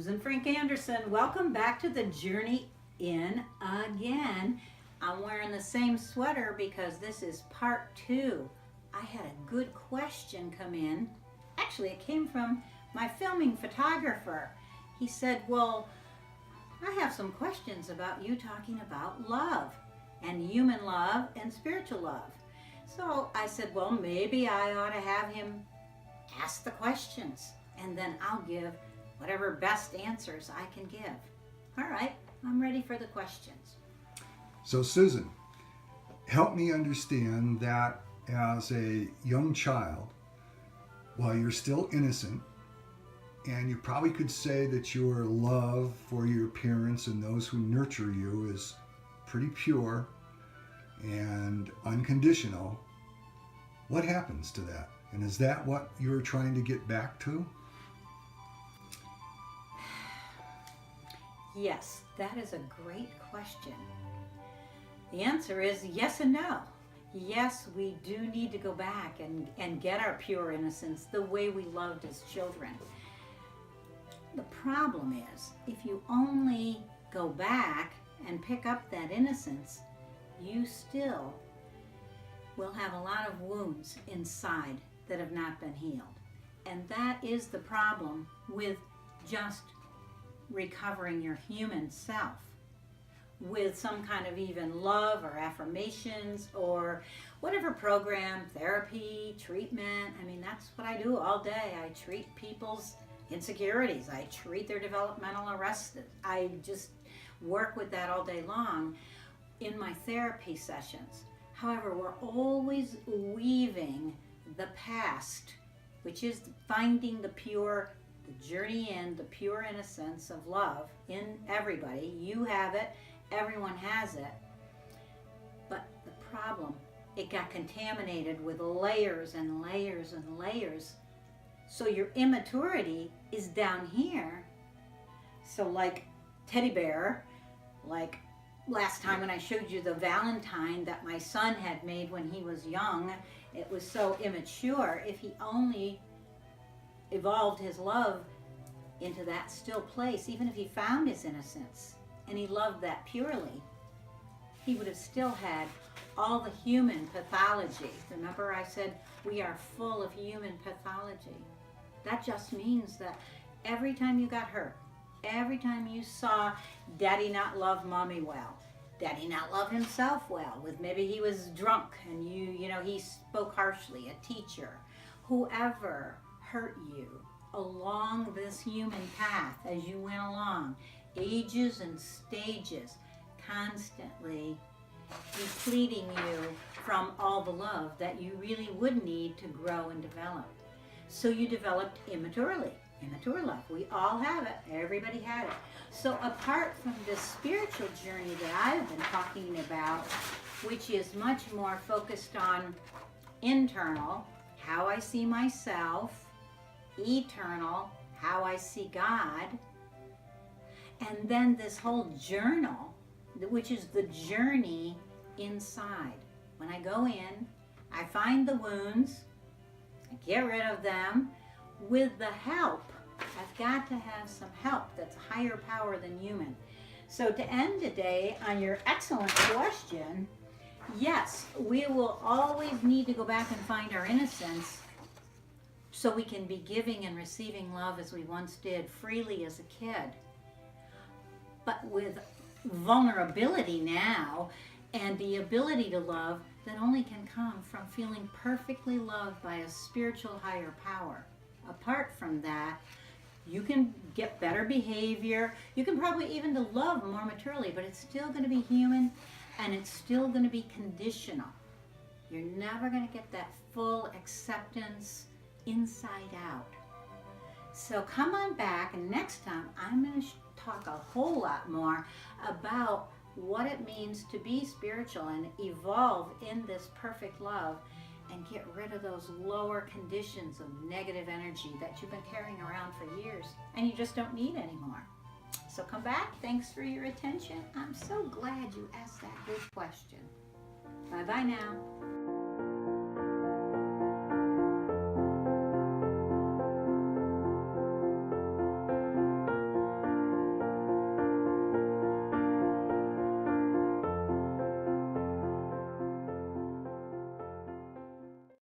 Susan Frank Anderson. Welcome back to the Journey In again. I'm wearing the same sweater because this is part 2. I had a good question come in. Actually, it came from my filming photographer. He said, well, I have some questions about you talking about love and human love and spiritual love. So I said, well, maybe I ought to have him ask the questions and then I'll give whatever best answers I can give. All right, I'm ready for the questions. So Susan, help me understand that as a young child, while you're still innocent, and you probably could say that your love for your parents and those who nurture you is pretty pure and unconditional, what happens to that? And is that what you're trying to get back to? Yes, that is a great question. The answer is yes and no. Yes, we do need to go back and get our pure innocence the way we loved as children. The problem is, if you only go back and pick up that innocence, you still will have a lot of wounds inside that have not been healed. And that is the problem with just recovering your human self with some kind of even love or affirmations or whatever program, therapy, treatment. I mean, that's what I do all day. I treat people's insecurities. I treat their developmental arrests. I just work with that all day long in my therapy sessions. However, we're always weaving the past, which is finding the pure, the journey in, the pure innocence of love in everybody. You have it, everyone has it. But the problem, it got contaminated with layers and layers and layers. So your immaturity is down here. So like teddy bear, like last time when I showed you the Valentine that my son had made when he was young, it was so immature. If he only evolved his love into that still place, even if he found his innocence and he loved that purely, he would have still had all the human pathology. Remember I said we are full of human pathology. That just means that every time you got hurt, every time you saw daddy not love mommy well, daddy not love himself well, with maybe he was drunk and you know, he spoke harshly, a teacher, whoever hurt you along this human path as you went along, ages and stages, constantly depleting you from all the love that you really would need to grow and develop. So you developed immature love. We all have it. Everybody had it. So apart from this spiritual journey that I've been talking about, which is much more focused on internal, how I see myself, eternal, how I see God, and then this whole journal, which is the journey inside. When I go in, I find the wounds, I get rid of them with the help. I've got to have some help that's higher power than human. So to end today on your excellent question, yes, we will always need to go back and find our innocence so we can be giving and receiving love as we once did freely as a kid. But with vulnerability now and the ability to love that only can come from feeling perfectly loved by a spiritual higher power. Apart from that, you can get better behavior. You can probably even to love more maturely, but it's still going to be human and it's still going to be conditional. You're never going to get that full acceptance inside out. So come on back, and next time I'm going to talk a whole lot more about what it means to be spiritual and evolve in this perfect love and get rid of those lower conditions of negative energy that you've been carrying around for years and you just don't need anymore. So come back. Thanks for your attention. I'm so glad you asked that good question. Bye-bye now.